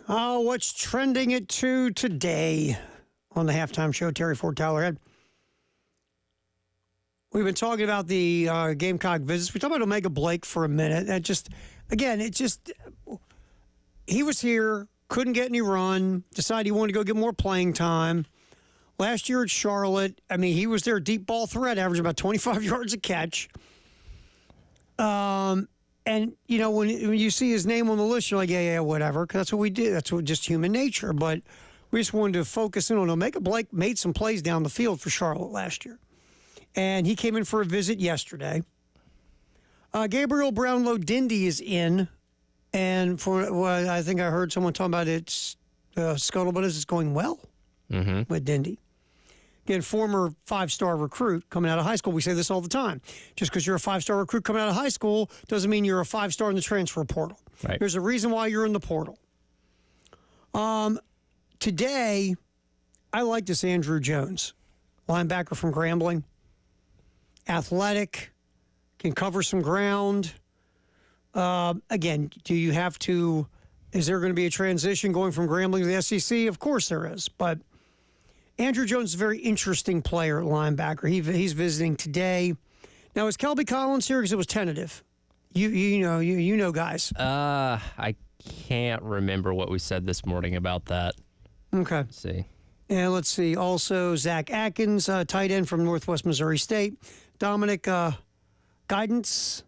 Oh, what's trending at 2 today on the halftime show? Terry Ford, Tyler Head. We've been talking about the Gamecock visits. We talked about Omega Blake for a minute. He was here, couldn't get any run, decided he wanted to go get more playing time. Last year at Charlotte, he was their deep ball threat, averaging about 25 yards a catch. And, when you see his name on the list, you're like, yeah, whatever, because that's what we do. That's just human nature. But we just wanted to focus in on Omega Blake. Made some plays down the field for Charlotte last year. And he came in for a visit yesterday. Gabriel Brownlow-Dindy is in. And for what I think I heard someone talking about, it's scuttlebutt is going well with Dindy. Again, former 5-star recruit coming out of high school. We say this all the time. Just because you're a 5-star recruit coming out of high school doesn't mean you're a 5-star in the transfer portal. Right. There's a reason why you're in the portal. Today, I like this Andrew Jones, linebacker from Grambling. Athletic, can cover some ground. Again, is there going to be a transition going from Grambling to the SEC? Of course there is. But Andrew Jones is a very interesting player at linebacker. He's visiting today. Now, is Kelby Collins here? Because it was tentative. You know, guys. I can't remember what we said this morning about that. Okay. Let's see. And let's see. Also, Zach Atkins, tight end from Northwest Missouri State. Dominic Guidance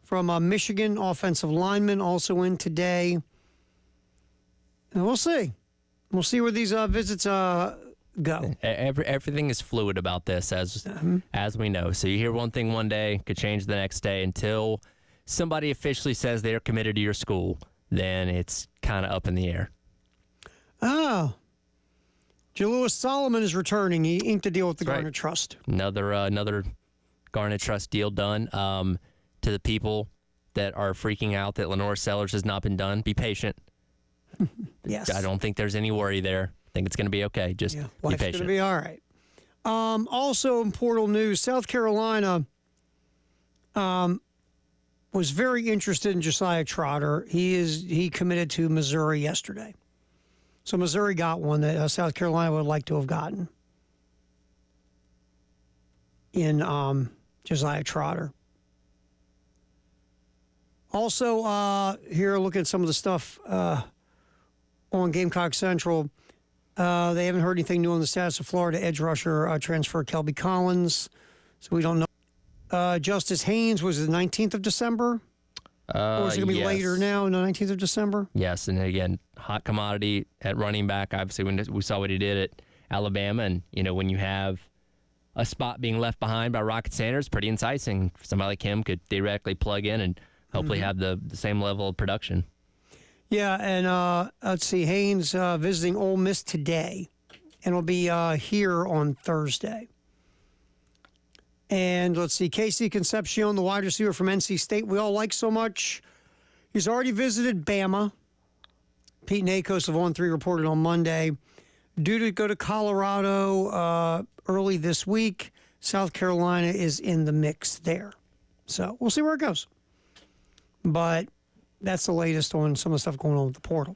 from Michigan, offensive lineman, also in today. And we'll see. We'll see where these visits go. Everything is fluid about this, as we know. So you hear one thing one day, could change the next day until somebody officially says they're committed to your school. Then it's kind of up in the air. Oh. Jalewis Solomon is returning. He inked a deal with the Garnet Trust. Another Garnet Trust deal done. To the people that are freaking out that Lenore Sellers has not been done, be patient. Yes. I don't think there's any worry there. I think it's going to be okay. Just be patient. Life's going to be all right. Also in portal news, South Carolina was very interested in Josiah Trotter. He committed to Missouri yesterday. So Missouri got one that South Carolina would like to have gotten in Josiah Trotter. Also, here looking at some of the stuff on Gamecock Central. They haven't heard anything new on the status of Florida edge rusher transfer Kelby Collins, so we don't know. Justice Haynes was the 19th of December? Or is it going to be later now, the 19th of December? Yes, and again, hot commodity at running back. Obviously, when we saw what he did at Alabama, and when you have a spot being left behind by Rocket Sanders, pretty enticing. Somebody like him could theoretically plug in and hopefully have the same level of production. Yeah, and let's see, Haynes visiting Ole Miss today, and will be here on Thursday. And let's see, Casey Concepcion, the wide receiver from NC State, we all like so much. He's already visited Bama. Pete Nakos of On3 reported on Monday. Due to go to Colorado early this week, South Carolina is in the mix there. So we'll see where it goes. But that's the latest on some of the stuff going on with the portal.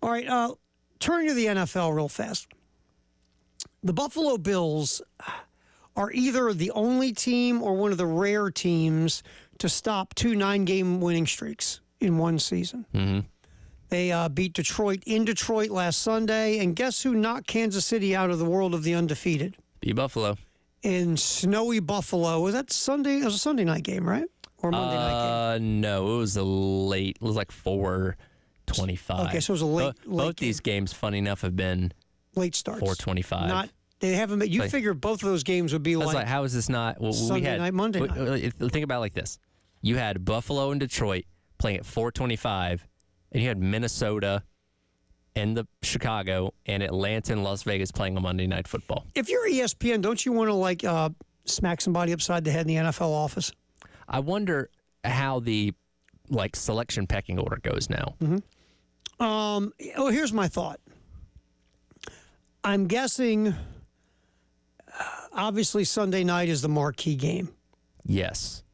All right, turning to the NFL real fast. The Buffalo Bills are either the only team or one of the rare teams to stop 2 9-game winning streaks in one season. Mm-hmm. They beat Detroit in Detroit last Sunday, and guess who knocked Kansas City out of the world of the undefeated? Be Buffalo. In snowy Buffalo. Was that Sunday? It was a Sunday night game, right? Or Monday night game? No, it was it was like 4:25. Okay, so it was a late both game. These games, funny enough, have been late starts. 4:25. They haven't been. You figured both of those games would be like how is this not? Well, Sunday night, Monday night. Think about it like this: you had Buffalo and Detroit playing at 4:25, and you had Minnesota and Chicago and Atlanta and Las Vegas playing on Monday Night Football. If you're ESPN, don't you want to smack somebody upside the head in the NFL office? I wonder how the selection pecking order goes now. Mm-hmm. Here's my thought. I'm guessing. Obviously, Sunday night is the marquee game. Yes.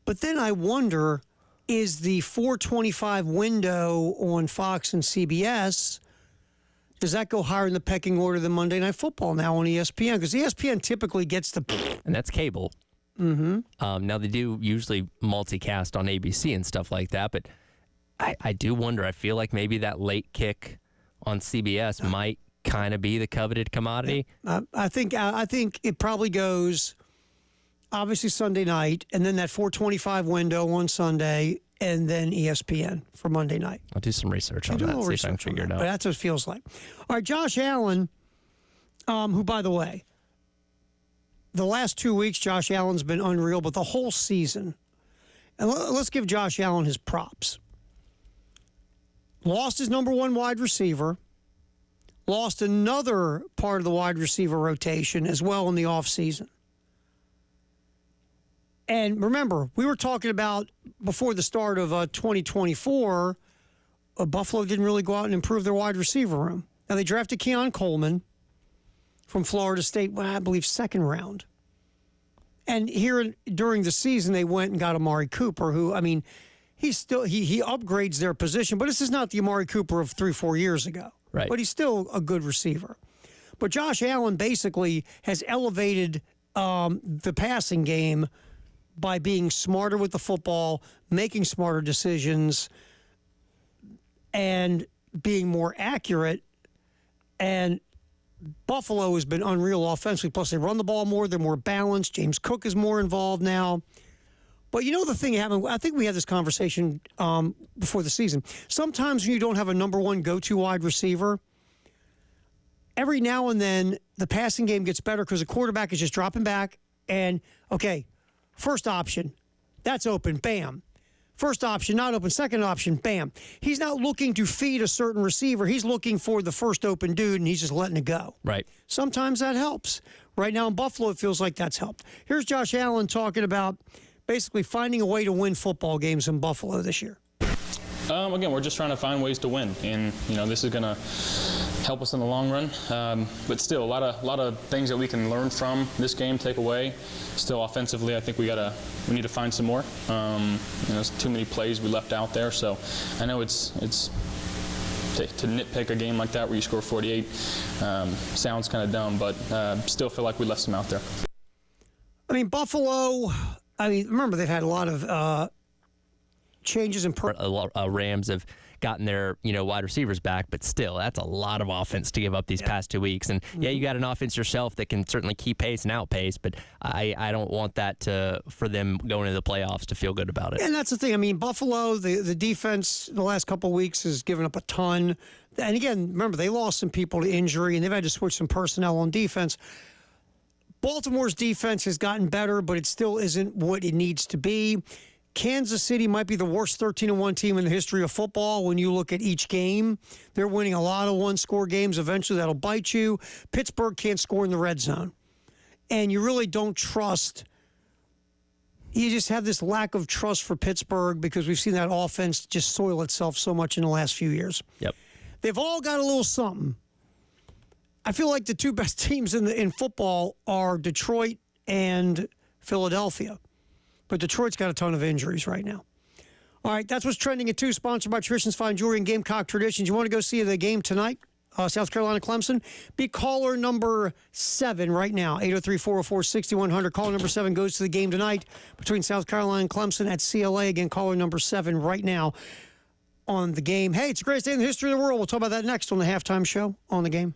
But then I wonder, is the 4:25 window on Fox and CBS. Does that go higher in the pecking order than Monday Night Football now on ESPN? Because ESPN typically gets the... And that's cable. Mm-hmm. Now, they do usually multicast on ABC and stuff like that, but I do wonder. I feel like maybe that late kick on CBS might kind of be the coveted commodity. I think it probably goes, obviously, Sunday night, and then that 4:25 window on Sunday, and then ESPN for Monday night. I'll do some research on that, see if I can figure it out. But that's what it feels like. All right, Josh Allen, who, by the way, the last 2 weeks, Josh Allen's been unreal, but the whole season, and let's give Josh Allen his props. Lost his number one wide receiver, lost another part of the wide receiver rotation as well in the offseason. And remember, we were talking about before the start of 2024, Buffalo didn't really go out and improve their wide receiver room. Now, they drafted Keon Coleman from Florida State, I believe, second round. And here during the season, they went and got Amari Cooper, who, I mean, he upgrades their position, but this is not the Amari Cooper of 3-4 years ago. Right. But he's still a good receiver. But Josh Allen basically has elevated the passing game by being smarter with the football, making smarter decisions, and being more accurate. And Buffalo has been unreal offensively. Plus, they run the ball more. They're more balanced. James Cook is more involved now. But you know the thing happened, I think we had this conversation before the season. Sometimes when you don't have a number one go-to wide receiver, every now and then the passing game gets better because the quarterback is just dropping back and, okay, first option, that's open, bam. First option, not open. Second option, bam. He's not looking to feed a certain receiver. He's looking for the first open dude, and he's just letting it go. Right. Sometimes that helps. Right now in Buffalo, it feels like that's helped. Here's Josh Allen talking about basically finding a way to win football games in Buffalo this year. Again, we're just trying to find ways to win, and this is going to help us in the long run. But still, a lot of things that we can learn from this game, take away. Still, offensively, I think we need to find some more. There's too many plays we left out there. So I know it's to nitpick a game like that where you score 48 sounds kind of dumb, but still feel like we left some out there. I mean, Buffalo. I mean, remember they've had a lot of changes in Rams have gotten their wide receivers back, but still, that's a lot of offense to give up these past 2 weeks. And you got an offense yourself that can certainly keep pace and outpace, but I don't want that for them going into the playoffs to feel good about it. And that's the thing. I mean, Buffalo, the defense the last couple of weeks has given up a ton. And again, remember they lost some people to injury, and they've had to switch some personnel on defense. Baltimore's defense has gotten better, but it still isn't what it needs to be. Kansas City might be the worst 13-1 team in the history of football when you look at each game. They're winning a lot of one-score games. Eventually, that'll bite you. Pittsburgh can't score in the red zone. And you really don't trust. You just have this lack of trust for Pittsburgh because we've seen that offense just soil itself so much in the last few years. Yep. They've all got a little something. I feel like the two best teams in football are Detroit and Philadelphia. But Detroit's got a ton of injuries right now. All right, that's what's trending at 2, sponsored by Tradition's Fine Jewelry and Gamecock Traditions. You want to go see the game tonight, South Carolina Clemson? Be caller number 7 right now, 803-404-6100. Caller number 7 goes to the game tonight between South Carolina and Clemson at CLA. Again, caller number 7 right now on the game. Hey, it's the greatest day in the history of the world. We'll talk about that next on the halftime show on the game.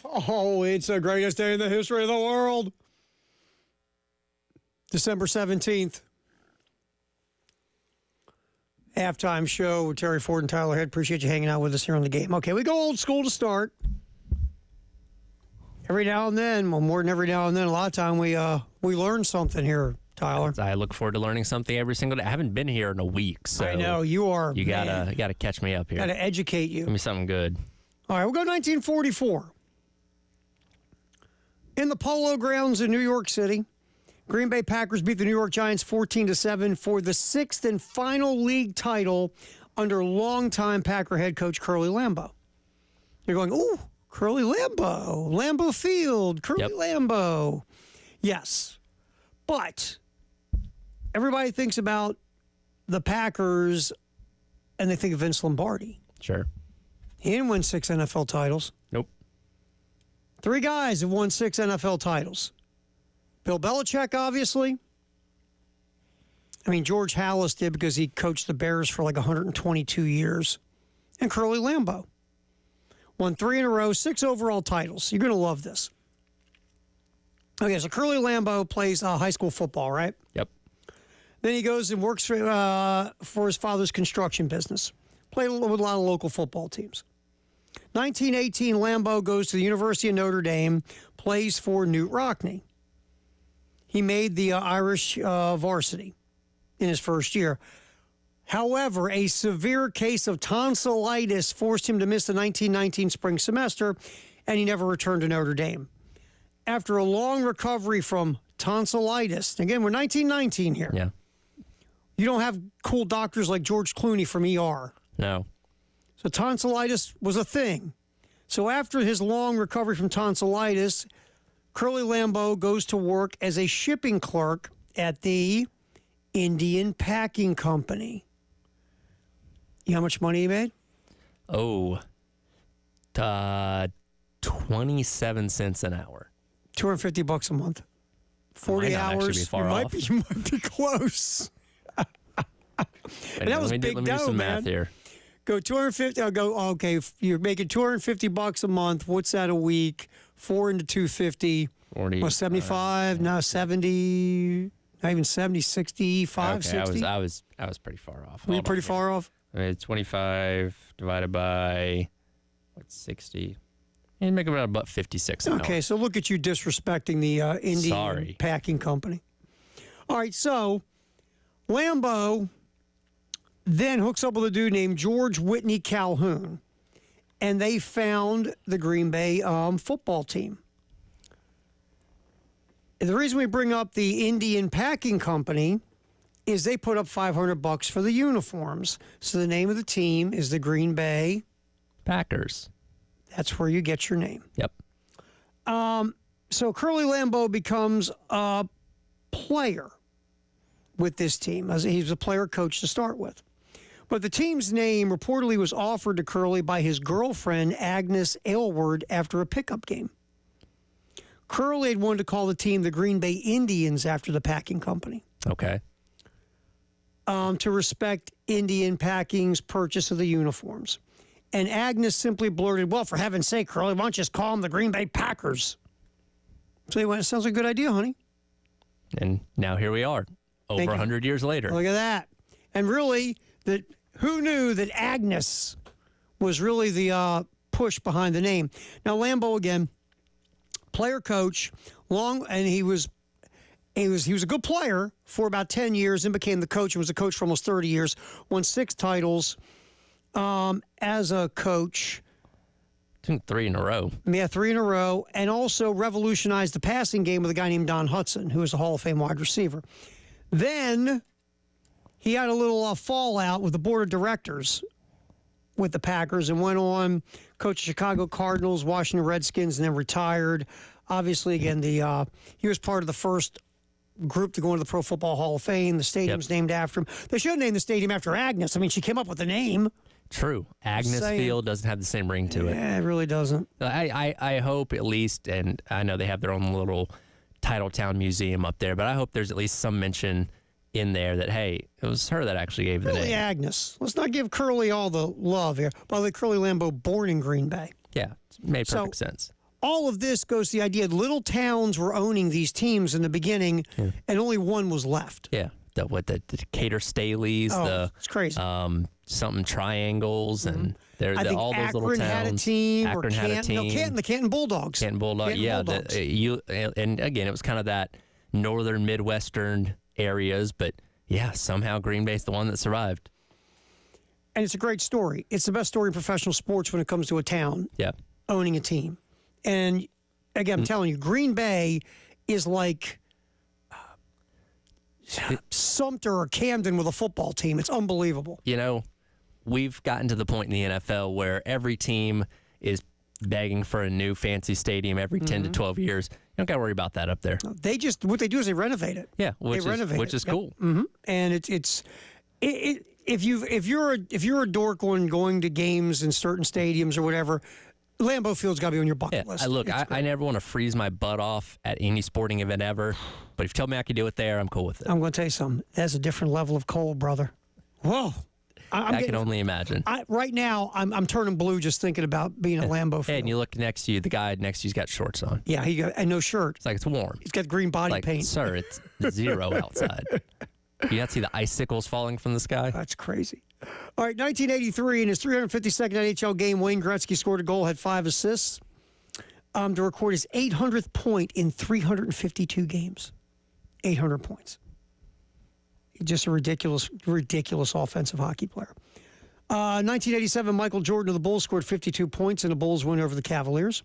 Oh, it's the greatest day in the history of the world. December 17th. Halftime show with Terry Ford and Tyler Head. Appreciate you hanging out with us here on the game. Okay, we go old school to start. Every now and then, well, more than every now and then, a lot of time we learn something here, Tyler. I look forward to learning something every single day. I haven't been here in a week, so I know you are. You gotta catch me up here. Gotta educate you. Give me something good. All right, we'll go 1944. In the Polo Grounds in New York City, Green Bay Packers beat the New York Giants 14-7 for the sixth and final league title under longtime Packer head coach Curly Lambeau. You're going, ooh, Curly Lambeau, Lambeau Field, Curly Lambeau. Yes, but everybody thinks about the Packers and they think of Vince Lombardi. Sure. He didn't win 6 NFL titles. Nope. 3 guys have won 6 NFL titles. Bill Belichick, obviously. I mean, George Halas did because he coached the Bears for like 122 years. And Curly Lambeau. Won 3 in a row, 6 overall titles. You're going to love this. Okay, so Curly Lambeau plays high school football, right? Yep. Then he goes and works for his father's construction business. Played with a lot of local football teams. 1918, Lambeau goes to the University of Notre Dame, plays for Knute Rockne. He made the Irish varsity in his first year. However, a severe case of tonsillitis forced him to miss the 1919 spring semester, and he never returned to Notre Dame. After a long recovery from tonsillitis, again, we're 1919 here. Yeah. You don't have cool doctors like George Clooney from ER. No. So tonsillitis was a thing. So after his long recovery from tonsillitis, Curly Lambeau goes to work as a shipping clerk at the Indian Packing Company. You know how much money he made? Oh, 27 cents an hour. $250 a month. 40 Might not actually hours. be far you off. might be close. And that was big let me do dough, some man. math here. Go 250. I'll go. Okay, you're making $250 a month. What's that a week? 4 into 250. 40. Well, 75. No, 70. Not even 70. 65. Okay, 60. I was pretty far off. Were you Hold pretty on far off? here. I mean, 25 divided by what's 60? You make about 56 an hour. Okay, so look at you disrespecting the Indian Packing Company. All right, so Lambeau then hooks up with a dude named George Whitney Calhoun, and they found the Green Bay football team. And the reason we bring up the Indian Packing Company is they put up $500 for the uniforms. So the name of the team is the Green Bay Packers. That's where you get your name. Yep. So Curly Lambeau becomes a player with this team. He was a player coach to start with. But the team's name reportedly was offered to Curly by his girlfriend, Agnes Aylward, after a pickup game. Curly had wanted to call the team the Green Bay Indians after the packing company. Okay. To respect Indian Packing's purchase of the uniforms. And Agnes simply blurted, well, for heaven's sake, Curly, why don't you just call them the Green Bay Packers? So he went, sounds like a good idea, honey. And now here we are, over 100 years later. Look at that. And really, who knew that Agnes was really the push behind the name? Now, Lambeau, again, player coach, and he was a good player for about 10 years and became the coach and was a coach for almost 30 years, won 6 titles as a coach. I think 3 in a row. Yeah, 3 in a row, and also revolutionized the passing game with a guy named Don Hudson, who is a Hall of Fame wide receiver. Then he had a little fallout with the board of directors with the Packers and went on, coached Chicago Cardinals, Washington Redskins, and then retired. Obviously, again, he was part of the first group to go into the Pro Football Hall of Fame. The stadium's named after him. They should name the stadium after Agnes. I mean, she came up with the name. True. Agnes Field doesn't have the same ring to it. Yeah, it really doesn't. I hope at least, and I know they have their own little Titletown museum up there, but I hope there's at least some mention in there that, hey, it was her that actually gave the name. Agnes. Let's not give Curly all the love here. By the way, Curly Lambeau, born in Green Bay. Yeah, it made perfect sense. all of this goes to the idea that little towns were owning these teams in the beginning, and only one was left. Yeah. The Cater Staleys, it's crazy. Something Triangles, and I think all those Akron little towns. had a team, Akron or had a Canton, team. the Canton Bulldogs. Canton Bulldog, Bulldogs. And again, it was kind of that northern Midwestern areas, but yeah, somehow Green Bay's the one that survived. And it's a great story. It's the best story in professional sports when it comes to a town owning a team. And again, I'm telling you, Green Bay is like Sumter or Camden with a football team. It's unbelievable. You know, we've gotten to the point in the NFL where every team is begging for a new fancy stadium every 10 to 12 years. You don't got to worry about that up there. What they do is they renovate it. Yeah, which is cool. And if you're a dork going to games in certain stadiums or whatever, Lambeau Field's got to be on your bucket list. I never want to freeze my butt off at any sporting event ever, but if you tell me I can do it there, I'm cool with it. I'm going to tell you something. That's a different level of cold, brother. Whoa. I can only imagine. Right now, I'm turning blue just thinking about being at Lambeau Field. Hey, and you look next to you, the guy next to you's got shorts on. Yeah, and no shirt. It's like it's warm. He's got green body paint. Sir, it's 0 outside. You not see the icicles falling from the sky? That's crazy. All right, 1983, in his 352nd NHL game, Wayne Gretzky scored a goal, had 5 assists to record his 800th point in 352 games. 800 points. Just a ridiculous offensive hockey player. 1987, Michael Jordan of the Bulls scored 52 points in a Bulls win over the Cavaliers.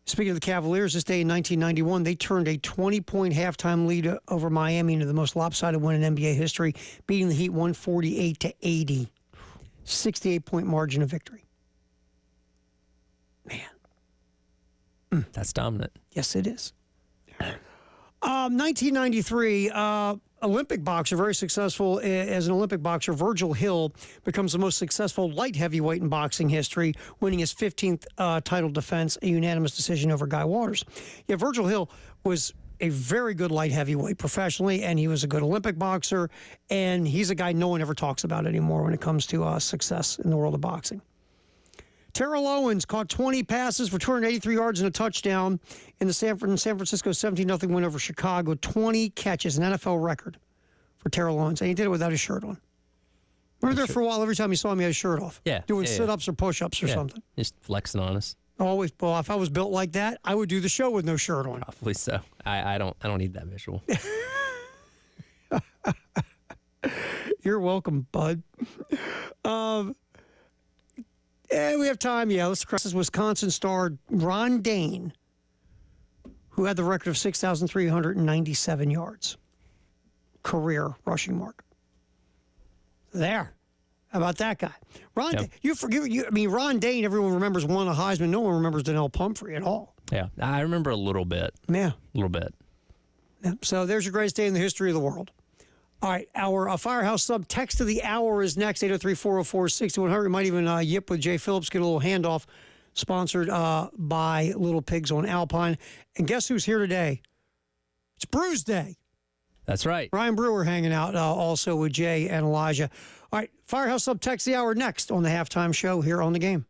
Speaking of the Cavaliers, this day in 1991, they turned a 20-point halftime lead over Miami into the most lopsided win in NBA history, beating the Heat 148-80. 68-point margin of victory. Man. That's dominant. Yes, it is. 1993, Olympic boxer, very successful as an Olympic boxer, Virgil Hill becomes the most successful light heavyweight in boxing history, winning his 15th title defense, a unanimous decision over Guy Waters. Yeah, Virgil Hill was a very good light heavyweight professionally, and he was a good Olympic boxer, and he's a guy no one ever talks about anymore when it comes to success in the world of boxing. Terrell Owens caught 20 passes for 283 yards and a touchdown in the San Francisco 17-0 win over Chicago. 20 catches, an NFL record for Terrell Owens. And he did it without his shirt on. Remember there for a while, every time you saw him, he had his shirt off. Yeah. Doing sit-ups or push-ups or something. Just flexing on us. Always. Well, if I was built like that, I would do the show with no shirt on. Probably so. I don't need that visual. You're welcome, bud. Yeah, we have time. Yeah, let's cross this. Wisconsin star Ron Dane, who had the record of 6,397 yards. Career rushing mark. There. How about that guy? Ron, Ron Dane, everyone remembers won a Heisman. No one remembers Donnell Pumphrey at all. Yeah, I remember a little bit. Yeah. A little bit. Yeah. So there's your greatest day in the history of the world. All right, our Firehouse Sub text of the hour is next, 803-404-6100. We might even yip with Jay Phillips, get a little handoff, sponsored by Little Pigs on Alpine. And guess who's here today? It's Brews Day. That's right. Ryan Brewer hanging out also with Jay and Elijah. All right, Firehouse Sub text the hour next on the halftime show here on The Game.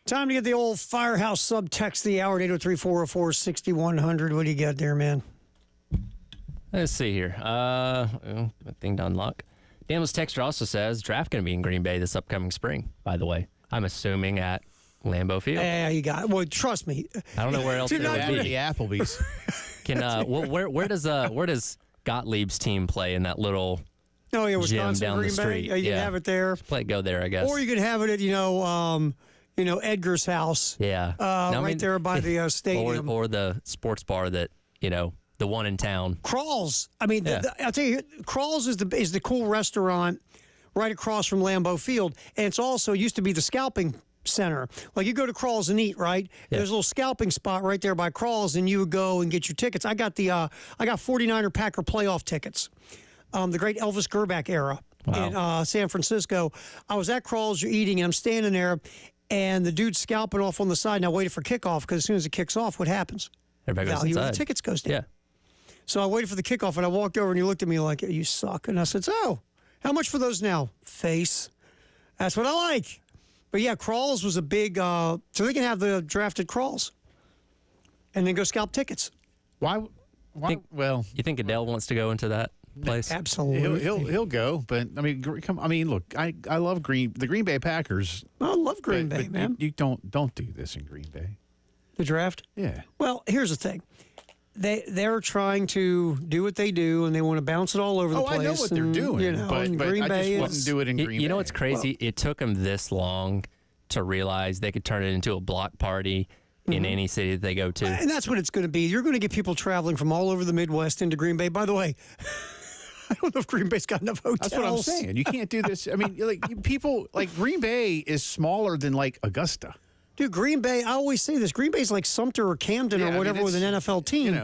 Time to get the old Firehouse sub text the hour at 803-404-6100. What do you got there, man? Let's see here. Thing to unlock. Daniel's texter also says draft going to be in Green Bay this upcoming spring, by the way. I'm assuming at Lambeau Field. Yeah, you got it. Well, trust me. I don't know where else it would The be. Applebee's. Where does Gottlieb's team play in that little Oh, yeah, gym Wisconsin, down Green the Bay. street? Yeah, you can have it there. Go there, I guess. Or you can have it at, Edgar's house. Yeah. There by the stadium. Or the sports bar that, the one in town. Crawls. I mean, Yeah. I'll tell you, Crawls is the cool restaurant right across from Lambeau Field. And it's also used to be the scalping center. Like you go to Crawls and eat, right? Yeah. There's a little scalping spot right there by Crawls, and you would go and get your tickets. I got 49er Packer playoff tickets. The great Elvis Gerback era in San Francisco. I was at Crawls, you're eating, and I'm standing there, and the dude's scalping off on the side, and I waited for kickoff, because as soon as it kicks off, what happens? Everybody goes Value of inside. the tickets goes down. Yeah. So I waited for the kickoff, and I walked over, and he looked at me like, you suck. And I said, so, how much for those now? Face. That's what I like. But, yeah, Crawls was a big so they can have the drafted Crawls and then go scalp tickets. Why? Well, You think Adele wants to go into that place? Absolutely. he'll go, but I mean, look, I love the Green Bay Packers. I love Green Bay, but man. You don't do this in Green Bay. The draft? Yeah. Well, here's the thing. They're trying to do what they do, and they want to bounce it all over the place. I know what they're doing, and but Green I Bay just wouldn't do it in Green Bay. You know what's crazy? It took them this long to realize they could turn it into a block party in any city that they go to. And that's what it's going to be. You're going to get people traveling from all over the Midwest into Green Bay. By the way, I don't know if Green Bay's got enough hotels. That's what I'm saying. You can't do this. I mean, people Green Bay is smaller than Augusta. Dude, Green Bay, I always say this, Green Bay's like Sumter or Camden or whatever with an NFL team.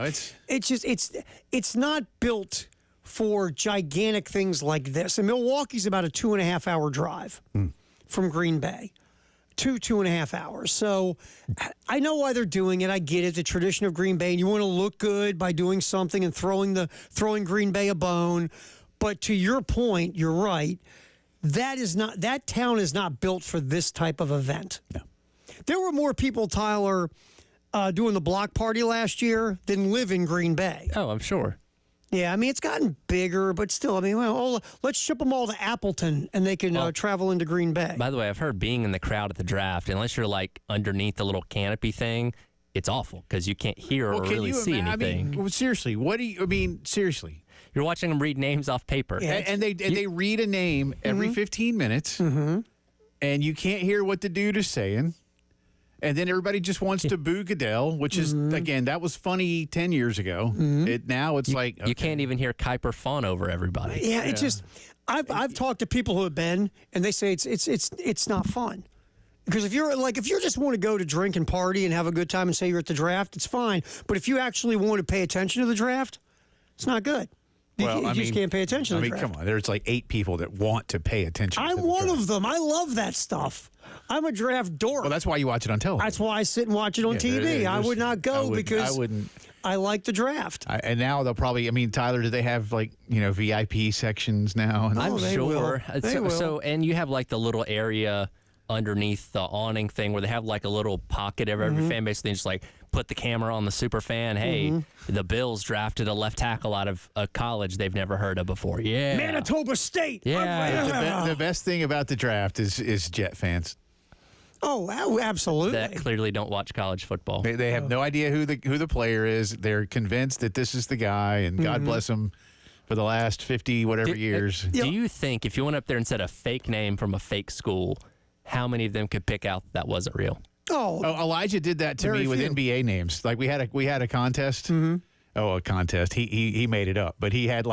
It's not built for gigantic things like this. And Milwaukee's about a 2.5 hour drive from Green Bay. 2.5 hours. So I know why they're doing it. I get it. The tradition of Green Bay, and you want to look good by doing something and throwing Green Bay a bone. But to your point, you're right. That town is not built for this type of event. No. There were more people, Tyler, doing the block party last year than live in Green Bay. Oh, I'm sure. Yeah, I mean, it's gotten bigger, but still, I mean, let's ship them all to Appleton, and they can travel into Green Bay. By the way, I've heard being in the crowd at the draft, unless you're underneath the little canopy thing, it's awful because you can't hear or really see anything. I mean, seriously, seriously. You're watching them read names off paper. Yeah. And they read a name every 15 minutes, and you can't hear what the dude is saying. And then everybody just wants to boo Goodell, which is, again, that was funny 10 years ago. Now it's okay. You can't even hear Kuiper fawn over everybody. Yeah, it's just I've talked to people who have been, and they say it's not fun. Because if you're just want to go to drink and party and have a good time and say you're at the draft, it's fine. But if you actually want to pay attention to the draft, it's not good. You just can't pay attention to the draft. Come on. There's 8 people that want to pay attention to the I'm one draft. of them. I love that stuff. I'm a draft dork. Well, that's why you watch it on television. That's why I sit and watch it on TV. I would not go because I wouldn't. I like the draft. And now they'll probably, Tyler, do they have VIP sections now? And I'm they sure. will. They will. So, and you have the little area underneath the awning thing where they have a little pocket of every fan base. They just put the camera on the super fan. Hey, the Bills drafted a left tackle out of a college they've never heard of before. Yeah, Manitoba State. Yeah. The best thing about the draft is Jet fans. Oh, absolutely. That clearly don't watch college football. They have no idea who the player is. They're convinced that this is the guy, and God bless them for the last 50 whatever years. Do you think if you went up there and said a fake name from a fake school, how many of them could pick out that wasn't real? Oh, Elijah did that to me with few. NBA names. We had a contest. Oh, a contest. He made it up, but he had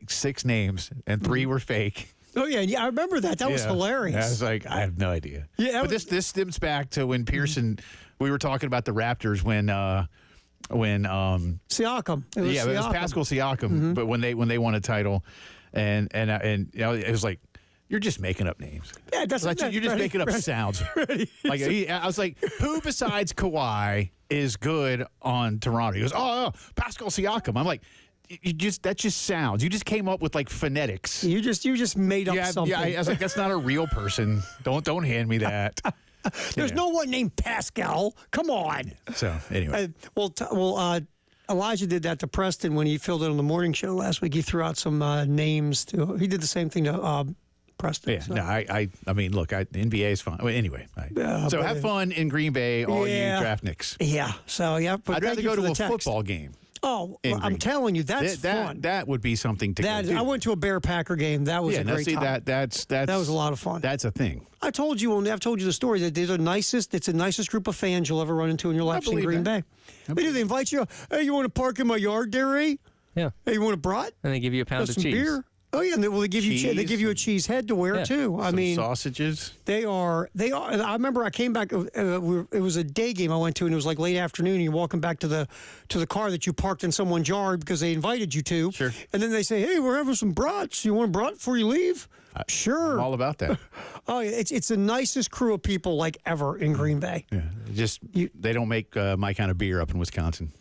6 names and 3 were fake. Oh yeah, I remember that. That was hilarious. I was I have no idea. Yeah, but this stems back to when Pearson. We were talking about the Raptors when Siakam. It was it was Pascal Siakam. But when they won a title, and it was you're just making up names. Yeah, it doesn't. You're just making up sounds. I was like, who besides Kawhi is good on Toronto? He goes, oh, Pascal Siakam. I'm like, that just sounds. You just came up with phonetics. You just made up something. Yeah, I was like, that's not a real person. Don't hand me that. There's no one named Pascal. Come on. So anyway, Elijah did that to Preston when he filled in on the morning show last week. He threw out some names to. He did the same thing to Preston. yeah. so. No, I mean, look, NBA is fun. Well, anyway, so have fun in Green Bay, all you draft Knicks. Yeah. So yeah. But I'd rather go to a football game. Oh, in well, I'm Green. telling you, that's fun. That would be something to go do. I went to a Bear Packer game. That was a great time. That's That was a lot of fun. That's a thing. I've told you the story that they're the nicest. It's the nicest group of fans you'll ever run into in your life in believe Green that. Bay. They invite you. Hey, you want to park in my yard, there, eh? Yeah. Hey, you want a brat? And they give you a pound of Some cheese. beer. Oh yeah, and they give you Cheese. they give you a cheese head to wear Yeah. too. I Some mean, sausages. They are. I remember I came back. It was a day game I went to, and it was like late afternoon. And you're walking back to the car that you parked in someone's yard because they invited you to. Sure. And then they say, "Hey, we're having some brats. You want a brat before you leave?" Sure. I'm all about that. Oh, yeah, it's the nicest crew of people like ever in Green Bay. Yeah, they don't make my kind of beer up in Wisconsin.